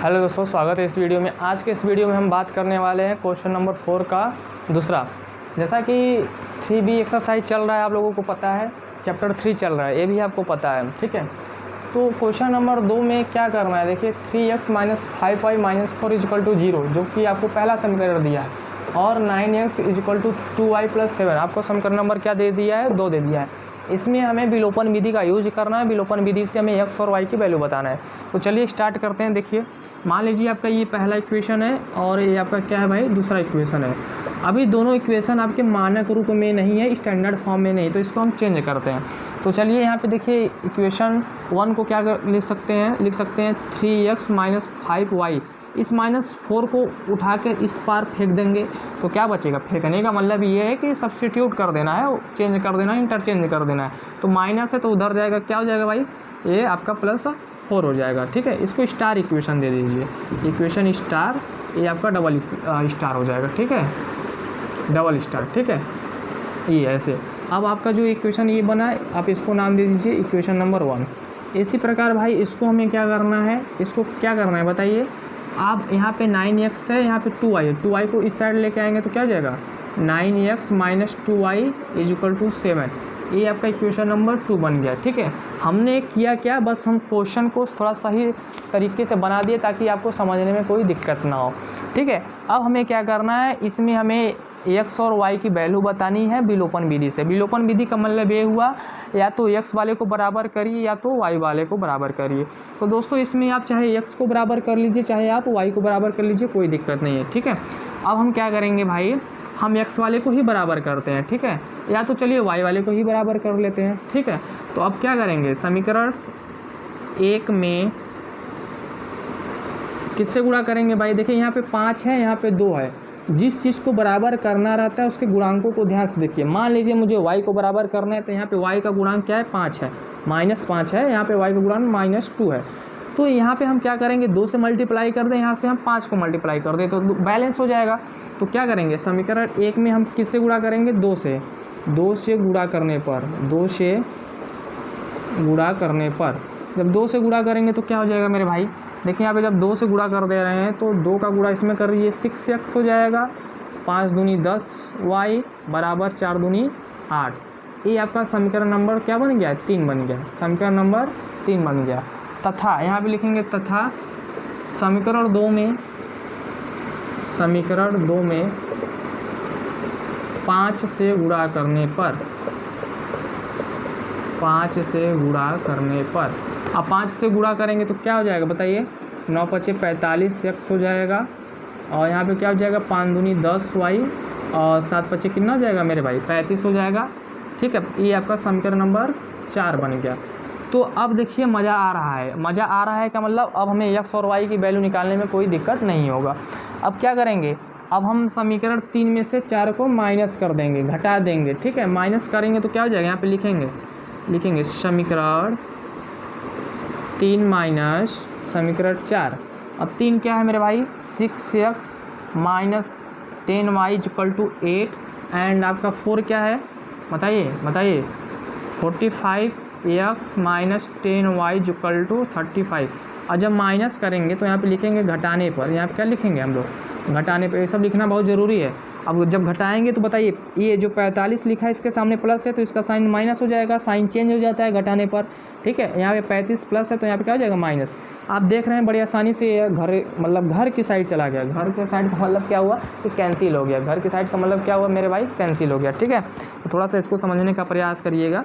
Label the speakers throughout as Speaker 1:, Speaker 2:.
Speaker 1: Hello दोस्तों, स्वागत है इस वीडियो में। आज के इस वीडियो में हम बात करने वाले हैं क्वेश्चन नंबर 4 का दूसरा। जैसा कि 3B एक्सरसाइज चल रहा है, आप लोगों को पता है, चैप्टर 3 चल रहा है, ये भी आपको पता है, ठीक है। तो क्वेश्चन नंबर 2 में क्या करना है, देखिए 3x - 5y - 4 = 0, जो कि आपको पहला समीकरण दिया है, और 9x = 2y + 7 आपको समीकरण नंबर क्या दे दिया है, 2 दे दिया है। इसमें हमें विलोपन विधि का यूज करना है। विलोपन विधि से हमें x और y की वैल्यू बताना है। तो चलिए स्टार्ट करते हैं। देखिए, मान लीजिए आपका ये पहला इक्वेशन है और ये आपका क्या है भाई, दूसरा इक्वेशन है। अभी दोनों इक्वेशन आपके मानक रूप में नहीं है, स्टैंडर्ड फॉर्म में नहीं, तो इसको हम चेंज करते हैं। तो चलिए यहाँ पे देखिए, इक्वेशन 1 को क्या लिख सकते हैं, 3x - 5y। इस -4 को उठा कर इस पार फेंक देंगे तो क्या बचेगा। फेंकने का मतलब ये है कि सब्स्टिट्यूट कर देना है, चेंज कर देना है, इंटरचेंज कर देना है। तो माइनस है तो उधर जाएगा, क्या हो जाएगा भाई, ये आपका +4 हो जाएगा, ठीक है। इसको स्टार इक्वेशन दे दीजिए, इक्वेशन स्टार, ये आपका डबल स्टार हो जाएगा, ठीक है, डबल स्टार, ठीक है, ये ऐसे। अब आपका जो इक्वेशन ये बना है, आप इसको नाम दे दीजिए इक्वेशन नंबर 1। इसी प्रकार भाई इसको हमें क्या करना है, इसको क्या करना है बताइए। आप यहाँ पे 9x है, यहाँ पे 2y है, 2y को इस साइड लेके आएंगे तो क्या हो जाएगा, 9x - 2y = 7। ये आपका इक्वेशन नंबर 2 बन गया, ठीक है। हमने किया क्या, बस हम क्वेश्चन को थोड़ा सही तरीके से बना दिए ताकि आपको समझने में कोई दिक्कत ना हो, ठीक है। अब हमें क्या करना है, इसमें हमें x और y की वैल्यू बतानी है विलोपन विधि से। विलोपन विधि का मतलब ये हुआ, या तो x वाले को बराबर करिए या तो y वाले को बराबर करिए। तो दोस्तों इसमें आप चाहे x को बराबर कर लीजिए, चाहे आप y को बराबर कर लीजिए, कोई दिक्कत नहीं है, ठीक है। अब हम क्या करेंगे भाई, हम x वाले को ही बराबर करते हैं, ठीक है, या तो चलिए y वाले को ही बराबर कर लेते हैं, ठीक है। तो अब क्या करेंगे, समीकरण 1 में किससे गुणा करेंगे भाई। देखिए यहाँ पे 5 है, यहाँ पे 2 है। जिस चीज़ को बराबर करना रहता है उसके गुणांकों को ध्यान से देखिए। मान लीजिए मुझे y को बराबर करना है, तो यहाँ पे y का गुणांक क्या है, 5 है, -5 है, यहाँ पे y का गुणांक -2 है। तो यहाँ पे हम क्या करेंगे, 2 से मल्टीप्लाई कर दें, यहाँ से हम 5 को मल्टीप्लाई कर दें तो बैलेंस हो जाएगा। तो क्या करेंगे, समीकरण 1 में हम किससे गुणा करेंगे, 2 से। 2 से गुणा करने पर, 2 से गुणा करने पर, जब 2 से गुणा करेंगे तो क्या हो जाएगा मेरे भाई, देखिए यहाँ पे जब 2 से गुणा कर दे रहे हैं तो 2 का गुणा इसमें कर रही है, 6x हो जाएगा, 5 दूनी 10, y = 4 दूनी 8। ये आपका समीकरण नंबर क्या बन गया, 3 बन गया, समीकरण नंबर 3 बन गया। तथा यहाँ पे लिखेंगे, तथा समीकरण 2 में 5 से गुणा करने पर, 5 से गुणा करने पर, अब 5 से गुणा करेंगे तो क्या हो जाएगा बताइए, 9 × 5 = 45x हो जाएगा, और यहाँ पे क्या हो जाएगा, 5 दूनी 10 y, और 7 × 5 कितना हो जाएगा मेरे भाई, 35 हो जाएगा, ठीक है। ये आपका समीकरण नंबर 4 बन गया। तो अब देखिए मज़ा आ रहा है, मज़ा आ रहा है का मतलब अब हमें x और y की वैल्यू निकालने में कोई दिक्कत नहीं होगा। अब क्या करेंगे, अब हम समीकरण 3 में से 4 को माइनस कर देंगे, घटा देंगे, ठीक है। माइनस करेंगे तो क्या हो जाएगा, यहाँ पे लिखेंगे समीकरण 3 माइनस समीकरण 4। अब 3 क्या है मेरे भाई, 6x - 10y = 8, एंड आपका 4 क्या है बताइए, 45x - 10y = 35। और जब माइनस करेंगे तो यहाँ पे लिखेंगे घटाने पर, यहाँ पे क्या लिखेंगे हम लोग, घटाने पर, ये सब लिखना बहुत ज़रूरी है। अब जब घटाएंगे तो बताइए, ये जो 45 लिखा है इसके सामने प्लस है तो इसका साइन माइनस हो जाएगा, साइन चेंज हो जाता है घटाने पर, ठीक है। यहाँ पे 35 प्लस है तो यहाँ पे क्या हो जाएगा, माइनस। आप देख रहे हैं बड़ी आसानी से घर की साइड चला गया। घर के साइड का मतलब क्या हुआ कि कैंसिल हो गया, घर की साइड का मतलब क्या हुआ मेरे भाई, कैंसिल हो गया, ठीक है। तो थोड़ा सा इसको समझने का प्रयास करिएगा।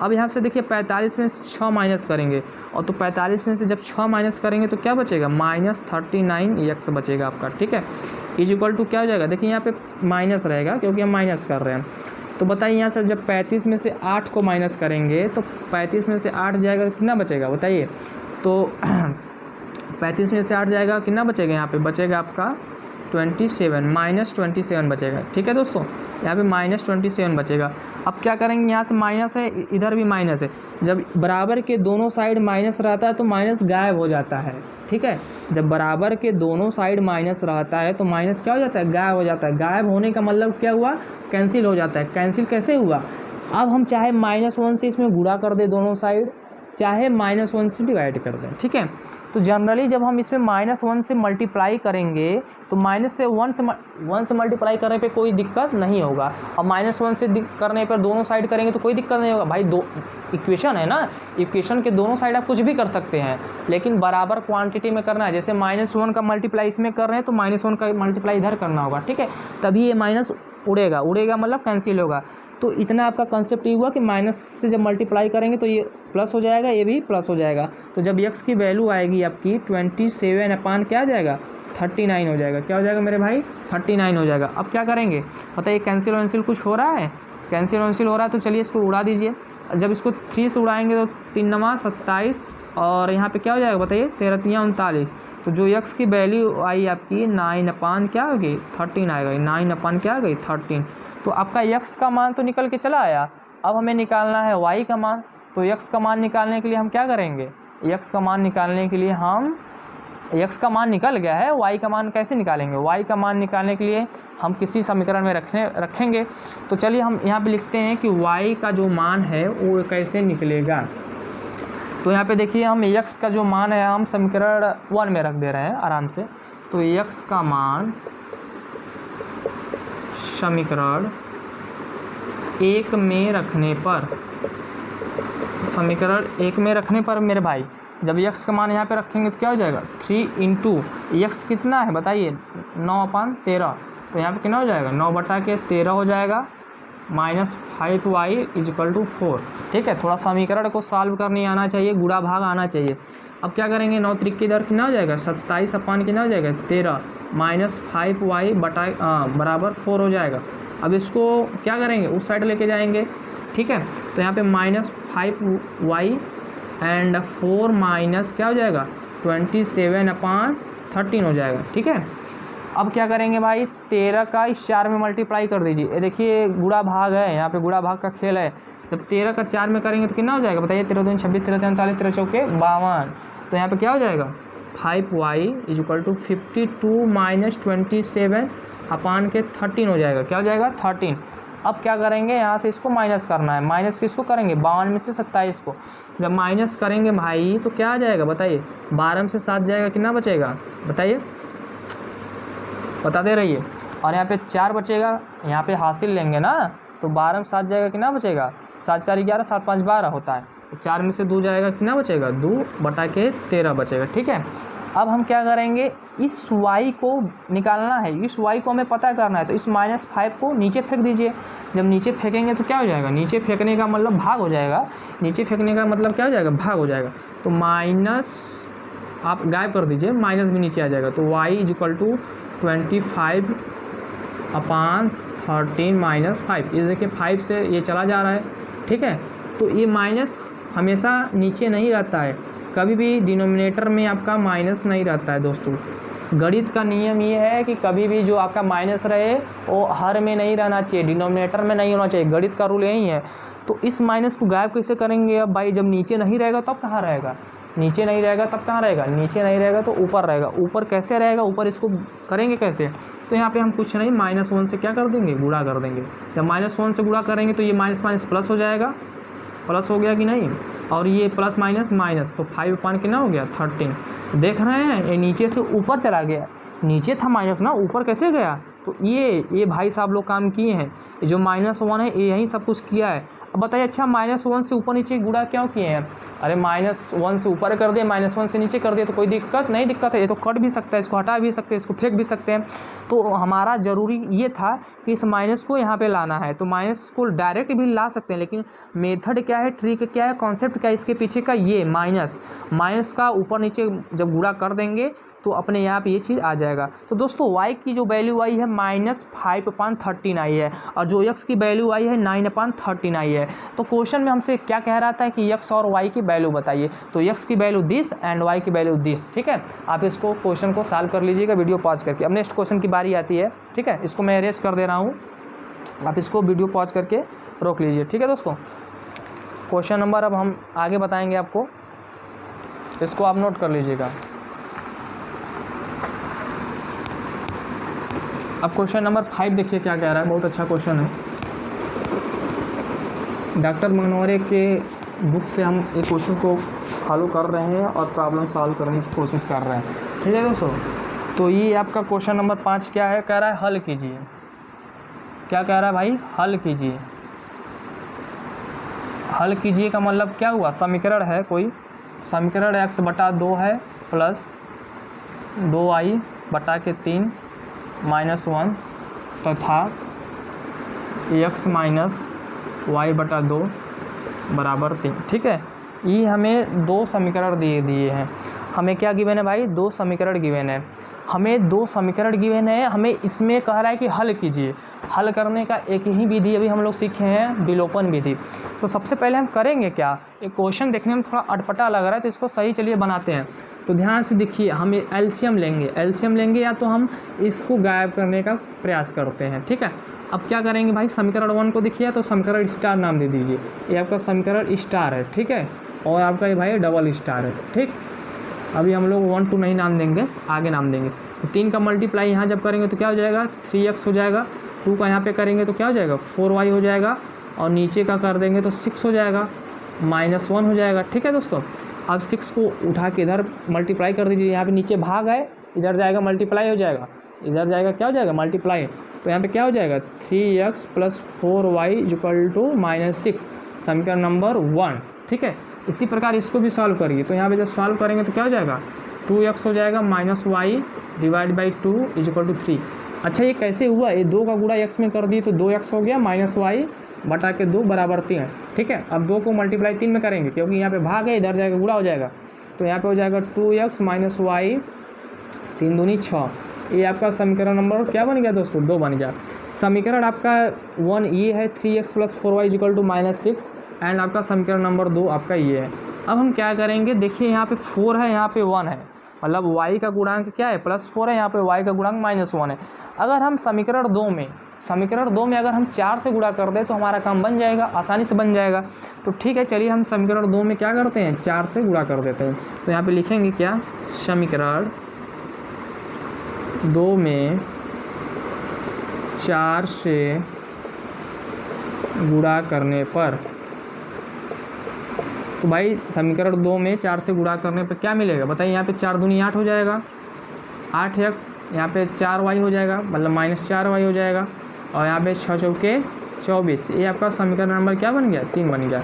Speaker 1: अब यहाँ से देखिए 45 में से 6 माइनस करेंगे, और तो 45 में से जब 6 माइनस करेंगे तो क्या बचेगा, -39x बचेगा आपका, ठीक है। = क्या हो जाएगा, देखिए यहाँ पे माइनस रहेगा क्योंकि हम माइनस कर रहे हैं। तो बताइए यहाँ से जब 35 में से 8 को माइनस करेंगे तो 35 में से 8 जाएगा, कितना बचेगा बताइए। तो 35 में से 8 जाएगा, कितना बचेगा, यहाँ पे बचेगा आपका 27 -27 बचेगा, ठीक है दोस्तों। यहाँ पे -27 बचेगा। अब क्या करेंगे, यहाँ से माइनस है, इधर भी माइनस है। जब बराबर के दोनों साइड माइनस रहता है तो माइनस गायब हो जाता है, ठीक है। जब बराबर के दोनों साइड माइनस रहता है तो माइनस क्या हो जाता है, गायब हो जाता है। गायब होने का मतलब क्या हुआ, कैंसिल हो जाता है। कैंसिल कैसे हुआ, अब हम चाहे -1 से इसमें गुणा कर दे दोनों साइड, चाहे -1 से डिवाइड कर दें, ठीक है। तो जनरली जब हम इसमें -1 से मल्टीप्लाई करेंगे तो -1 से मल्टीप्लाई करने पे कोई दिक्कत नहीं होगा, और -1 से करने पर दोनों साइड करेंगे तो कोई दिक्कत नहीं होगा भाई। दो इक्वेशन है ना, इक्वेशन के दोनों साइड आप कुछ भी कर सकते हैं, लेकिन बराबर क्वांटिटी में करना है। जैसे -1 का मल्टीप्लाई इसमें कर रहे हैं तो -1 का मल्टीप्लाई इधर करना होगा, ठीक है, तभी ये माइनस उड़ेगा मतलब कैंसिल होगा। तो इतना आपका कंसेप्ट ये हुआ कि माइनस से जब मल्टीप्लाई करेंगे तो ये प्लस हो जाएगा, ये भी प्लस हो जाएगा। तो जब x की वैल्यू आएगी आपकी 27 अपान क्या आ जाएगा 39 हो जाएगा। क्या हो जाएगा मेरे भाई 39 हो जाएगा। अब क्या करेंगे बताइए, कैंसिल वैंसिल कुछ हो रहा है, कैंसिल वैंसिल हो रहा है तो चलिए इसको उड़ा दीजिए। जब इसको 3 से उड़ाएंगे तो 3 9 27 और यहाँ पे क्या हो जाएगा बताइए 13 3 39। तो जो x की वैल्यू आई आपकी 9 अपान क्या हो गई 13 आएगा, 9 अपान क्या आ गई 13। तो आपका x का मान तो निकल के चला आया, अब हमें निकालना है y का मान। तो x का मान निकालने के लिए हम क्या करेंगे, x का मान निकालने के लिए हम x का मान निकल गया है, y का मान कैसे निकालेंगे, y का मान निकालने के लिए हम किसी समीकरण में रखेंगे। तो चलिए हम यहाँ पे लिखते हैं कि y का जो मान है वो कैसे निकलेगा। तो यहाँ पे देखिए हम x का जो मान है हम समीकरण 1 में रख दे रहे हैं आराम से। तो x का मान समीकरण 1 में रखने पर, समीकरण 1 में रखने पर मेरे भाई जब x का मान यहाँ पे रखेंगे तो क्या हो जाएगा 3 इंटू x कितना है बताइए 9/13। तो यहाँ पे कितना हो जाएगा 9/13 हो जाएगा, -5y = 4। ठीक है, थोड़ा समीकरण को सॉल्व करने आना चाहिए, गुणा भाग आना चाहिए। अब क्या करेंगे 9 त्रिक की दर कितना हो जाएगा 27 अपान कितना हो जाएगा 13 -5y बराबर 4 हो जाएगा। अब इसको क्या करेंगे उस साइड लेके जाएंगे, ठीक है। तो यहाँ पे -5y एंड 4 माइनस क्या हो जाएगा 27/13 हो जाएगा, ठीक है। अब क्या करेंगे भाई 13 का इस 4 में मल्टीप्लाई कर दीजिए। ये देखिए गुणा भाग है, यहाँ पे गुणा भाग का खेल है। जब 13 का 4 में करेंगे तो कितना हो जाएगा बताइए 13 दूनी 26 13 39 13 चौके 52। तो यहाँ पे क्या हो जाएगा 5y = 52 - 27 अपान के 13 हो जाएगा। क्या हो जाएगा 13। अब क्या करेंगे यहाँ से इसको माइनस करना है। माइनस किसको करेंगे 52 में से 27 को। जब माइनस करेंगे भाई तो क्या आ जाएगा बताइए 12 में से 7 जाएगा, कितना बचेगा बताइए, बताते रहिए। और यहाँ पे 4 बचेगा, यहाँ पे हासिल लेंगे ना तो 12 में 7 जाएगा, कितना बचेगा 7 4 11 7 5 12 होता है। तो 4 में से 2 जाएगा, कितना बचेगा 2/13 बचेगा, ठीक है। अब हम क्या करेंगे इस y को निकालना है, इस y को हमें पता करना है। तो इस -5 को नीचे फेंक दीजिए। जब नीचे फेंकेंगे तो क्या हो जाएगा, नीचे फेंकने का मतलब भाग हो जाएगा, नीचे फेंकने का मतलब क्या हो जाएगा भाग हो जाएगा। तो माइनस आप गायब कर दीजिए, माइनस भी नीचे आ जाएगा। तो y = 25/13 - 5। ये देखिए 5 से ये चला जा रहा है, ठीक है। तो ये माइनस हमेशा नीचे नहीं रहता है, कभी भी डिनोमिनेटर में आपका माइनस नहीं रहता है दोस्तों। गणित का नियम ये है कि कभी भी जो आपका माइनस रहे वो हर में नहीं रहना चाहिए, डिनोमिनेटर में नहीं होना चाहिए। गणित का रूल यही है। तो इस माइनस को गायब कैसे करेंगे अब भाई, जब नीचे नहीं रहेगा तब कहाँ रहेगा, नीचे नहीं रहेगा तब कहाँ रहेगा, नीचे नहीं रहेगा तो ऊपर रहेगा। ऊपर कैसे रहेगा, ऊपर इसको करेंगे कैसे। तो यहाँ पे हम कुछ नहीं -1 से क्या कर देंगे गुणा कर देंगे। जब -1 से गुणा करेंगे तो ये माइनस माइनस प्लस हो जाएगा, प्लस हो गया कि नहीं, और ये प्लस माइनस माइनस, तो 5 अपान कितना हो गया 13। देख रहे हैं ये नीचे से ऊपर चला गया, नीचे था माइनस ना, ऊपर कैसे गया। तो ये भाई साहब लोग काम किए हैं, ये जो -1 है ये यही सब कुछ किया है। अब बताइए अच्छा -1 से ऊपर नीचे गुणा क्यों किए हैं। अरे -1 से ऊपर कर दिए, -1 से नीचे कर दिए तो कोई दिक्कत नहीं, दिक्कत है। ये तो कट भी सकता है, इसको हटा भी सकते हैं, इसको फेंक भी सकते हैं। तो हमारा ज़रूरी ये था कि इस माइनस को यहाँ पे लाना है। तो माइनस को डायरेक्ट भी ला सकते हैं, लेकिन मेथड क्या है, ट्रिक क्या है, कॉन्सेप्ट क्या है इसके पीछे का, ये माइनस का ऊपर नीचे जब गुणा कर देंगे तो अपने यहाँ पे ये चीज़ आ जाएगा। तो दोस्तों y की जो वैल्यू आई है -5/13 आई है, और जो x की वैल्यू आई है 9/13 आई है। तो क्वेश्चन में हमसे क्या कह रहा था कि x और y की वैल्यू बताइए। तो x की वैल्यू दिस एंड y की वैल्यू दिस, ठीक है। आप इसको क्वेश्चन को सॉल्व कर लीजिएगा वीडियो पॉज करके। अब नेक्स्ट क्वेश्चन की बारी आती है, ठीक है। इसको मैं अरेंज कर दे रहा हूँ, आप इसको वीडियो पॉज करके रोक लीजिए, ठीक है दोस्तों। क्वेश्चन नंबर अब हम आगे बताएंगे आपको, इसको आप नोट कर लीजिएगा। अब क्वेश्चन नंबर 5 देखिए क्या कह रहा है, बहुत अच्छा क्वेश्चन है। डॉक्टर मनोरे के बुक से हम एक क्वेश्चन को फॉलो कर रहे हैं और प्रॉब्लम सॉल्व करने की कोशिश कर रहे हैं। ठीक है दोस्तों, तो ये आपका क्वेश्चन नंबर 5 क्या है, कह रहा है हल कीजिए। क्या कह रहा है भाई, हल कीजिए। हल कीजिए का मतलब क्या हुआ, समीकरण है कोई, समीकरण x/2 है प्लस 2y/3 -1 तथा x - y/2 बराबर 3। ठीक है, ये हमें दो समीकरण दिए हैं। हमें क्या गिवन है भाई, दो समीकरण गिवन है। हमें दो समीकरण गिवन है, हमें इसमें कह रहा है कि हल कीजिए। हल करने का एक ही विधि अभी हम लोग सीखे हैं, विलोपन विधि। तो सबसे पहले हम करेंगे क्या, एक क्वेश्चन देखने में थोड़ा अटपटा लग रहा है तो इसको सही चलिए बनाते हैं। तो ध्यान से देखिए, हम एलसीएम लेंगे या तो हम इसको गायब करने का प्रयास करते हैं। ठीक है, अब क्या करेंगे भाई, समीकरण 1 को देखिए तो समीकरण स्टार नाम दे दीजिए। ये आपका समीकरण स्टार है। ठीक है, और आपका ये भाई डबल स्टार है। ठीक, अभी हम लोग 1 2 नहीं नाम देंगे, आगे नाम देंगे। तो 3 का मल्टीप्लाई यहाँ जब करेंगे तो क्या हो जाएगा, 3x हो जाएगा। 2 का यहाँ पे करेंगे तो क्या हो जाएगा, 4y हो जाएगा। और नीचे का कर देंगे तो 6 हो जाएगा, -1 हो जाएगा। ठीक है दोस्तों, अब 6 को उठा के इधर मल्टीप्लाई कर दीजिए। यहाँ पे नीचे भाग है, इधर जाएगा मल्टीप्लाई हो जाएगा, इधर जाएगा क्या हो जाएगा, मल्टीप्लाई। तो यहाँ पे क्या हो जाएगा, 3x + 4y = -6, समीकरण नंबर 1। ठीक है, इसी प्रकार इसको भी सॉल्व करिए। तो यहाँ पे जब सॉल्व करेंगे तो क्या हो जाएगा, 2x हो जाएगा -y/2 = 3। अच्छा, ये कैसे हुआ, ये 2 का गुणा x में कर दिए तो 2x हो गया, -y/2 बराबर 3। ठीक है, अब 2 को मल्टीप्लाई 3 में करेंगे क्योंकि यहाँ पे भाग है, इधर जाएगा गुणा हो जाएगा। तो यहाँ पे हो जाएगा 2x - y 3 दूनी 6। ये आपका समीकरण नंबर क्या बन गया दोस्तों, 2 बन गया। समीकरण आपका 1 ये है, 3x + 4y = -6। एंड आपका समीकरण नंबर 2 आपका ये है। अब हम क्या करेंगे, देखिए यहाँ पे 4 है, यहाँ पे 1 है, मतलब y का गुणांक क्या है, +4 है, यहाँ पे y का गुणांक -1 है। अगर हम समीकरण 2 में अगर हम 4 से गुणा कर दें तो हमारा काम बन जाएगा, आसानी से बन जाएगा। तो ठीक है, चलिए हम समीकरण 2 में क्या करते हैं, 4 से गुणा कर देते हैं। तो यहाँ पे लिखेंगे क्या, समीकरण 2 में 4 से गुणा करने पर, तो भाई समीकरण 2 में 4 से गुणा करने पर क्या मिलेगा बताइए। यहाँ पे 4 दूनी 8 हो जाएगा, 8x, यहाँ पे 4y हो जाएगा, मतलब -4y हो जाएगा। और यहाँ पे 6 चौके 24। ये आपका समीकरण नंबर क्या बन गया, 3 बन गया।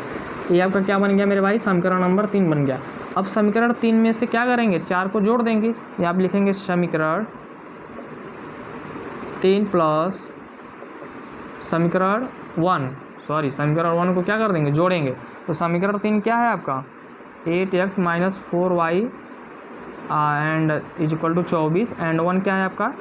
Speaker 1: ये आपका क्या बन गया मेरे भाई, समीकरण नंबर 3 बन गया। अब समीकरण 3 में से क्या करेंगे, 4 को जोड़ देंगे। यहाँ आप लिखेंगे समीकरण 3 प्लस समीकरण 1 को क्या कर देंगे, जोड़ेंगे। तो समीकरण 3 क्या है आपका, 8x - 4y एंड = 24। एंड 1 क्या है आपका,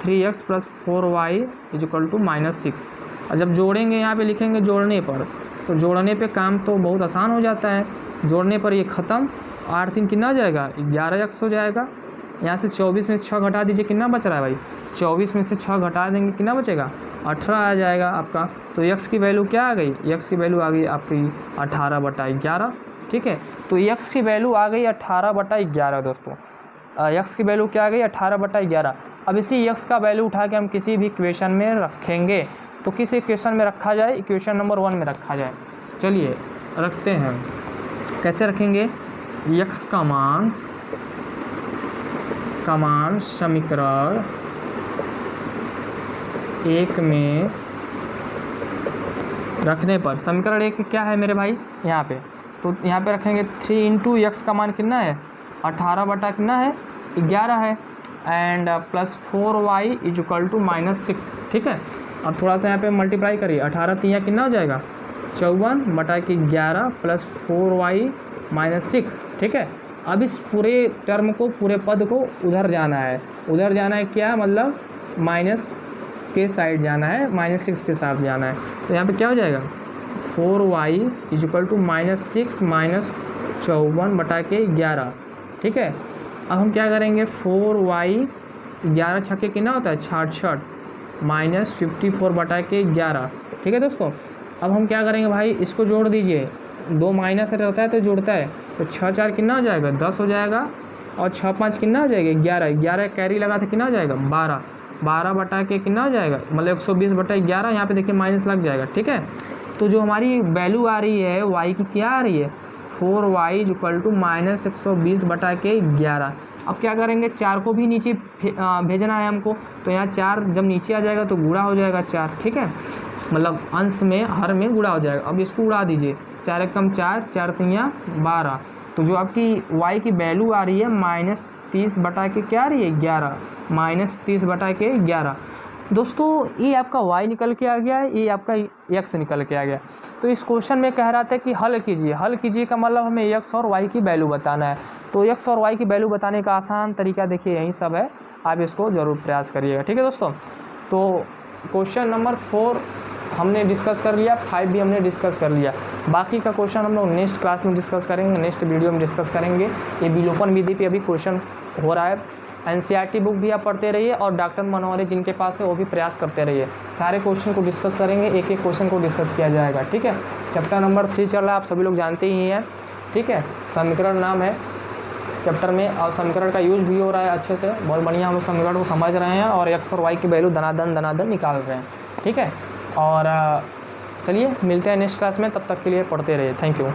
Speaker 1: 3x + 4y = -6। और जब जोड़ेंगे यहाँ पे लिखेंगे जोड़ने पर, तो जोड़ने पे काम तो बहुत आसान हो जाता है। जोड़ने पर ये ख़त्म, 8 3 कितना हो जाएगा, 11x हो जाएगा। यहाँ से 24 में से 6 घटा दीजिए, कितना बच रहा है भाई, 24 में से 6 घटा देंगे कितना बचेगा, 18 आ जाएगा आपका। तो x की वैल्यू क्या आ गई, x की वैल्यू आ गई आपकी 18/11। ठीक है, तो x की वैल्यू आ गई 18/11 दोस्तों। x की वैल्यू क्या आ गई, 18/11। अब इसी x का वैल्यू उठा के हम किसी भी इक्वेशन में रखेंगे। तो किस इक्वेशन में रखा जाए, इक्वेशन नंबर 1 में रखा जाए। चलिए रखते हैं, कैसे रखेंगे, x का मान समीकरण 1 में रखने पर, समीकरण 1 क्या है मेरे भाई यहाँ पे, तो यहाँ पे रखेंगे 3 × x का मान कितना है, 18 कितना है, 11 है। And + 4y = -6। ठीक है, और थोड़ा सा यहाँ पे मल्टीप्लाई करिए, 18 3 कितना हो जाएगा, 54/11 + 4y -6। ठीक है, अब इस पूरे टर्म को, पूरे पद को उधर जाना है, क्या मतलब माइनस के साइड जाना है, -6 के साथ जाना है। तो यहाँ पे क्या हो जाएगा, 4y = -6 - 54/11। ठीक है, अब हम क्या करेंगे, 4y 11 छक्के कितना होता है, 66 -54/11। ठीक है दोस्तों, अब हम क्या करेंगे भाई, इसको जोड़ दीजिए, 2 माइनस रहता है तो जोड़ता है, तो 6 4 कितना हो जाएगा, 10 हो जाएगा। और 6 5 कितना हो जाएगा, 11 कैरी लगा था कितना हो जाएगा, 12। 12 बटा के कितना हो जाएगा, मतलब 120/11, यहाँ पे देखिए माइनस लग जाएगा, ठीक है। तो जो हमारी वैल्यू आ रही है y की क्या आ रही है, 4y = -120/11। अब क्या करेंगे, 4 को भी नीचे भेजना है हमको, तो यहाँ 4 जब नीचे आ जाएगा तो गुणा हो जाएगा 4, ठीक है, मतलब अंश में हर में गुणा हो जाएगा। अब इसको उड़ा दीजिए, 4 एकम 4, 4 तियाँ 12, तो जो आपकी y की वैल्यू आ रही है -30/11, -30/11। दोस्तों ये आपका y निकल के आ गया है, ये आपका x निकल के आ गया। तो इस क्वेश्चन में कह रहा था कि हल कीजिए का मतलब हमें x और y की वैल्यू बताना है। तो x और y की वैल्यू बताने का आसान तरीका देखिए यही सब है, आप इसको ज़रूर प्रयास करिएगा, ठीक है दोस्तों। तो क्वेश्चन नंबर 4 हमने डिस्कस कर लिया, 5 भी हमने डिस्कस कर लिया। बाकी का क्वेश्चन हम लोग नेक्स्ट क्लास में डिस्कस करेंगे, नेक्स्ट वीडियो में डिस्कस करेंगे। ये विलोपन विधि पे अभी क्वेश्चन हो रहा है। एनसीईआरटी बुक भी आप पढ़ते रहिए और डॉक्टर मनोहरी जिनके पास है वो भी प्रयास करते रहिए। सारे क्वेश्चन को डिस्कस करेंगे, एक एक क्वेश्चन को डिस्कस किया जाएगा, ठीक है। चैप्टर नंबर 3 चल रहा है, आप सभी लोग जानते ही हैं, ठीक है। समीकरण नाम है चैप्टर में, और समीकरण का यूज भी हो रहा है अच्छे से, बहुत बढ़िया हम समीकरण को समझ रहे हैं और x और y की वैल्यू दनादन निकाल रहे हैं, ठीक है। और चलिए मिलते हैं नेक्स्ट क्लास में, तब तक के लिए पढ़ते रहिए। Thank you.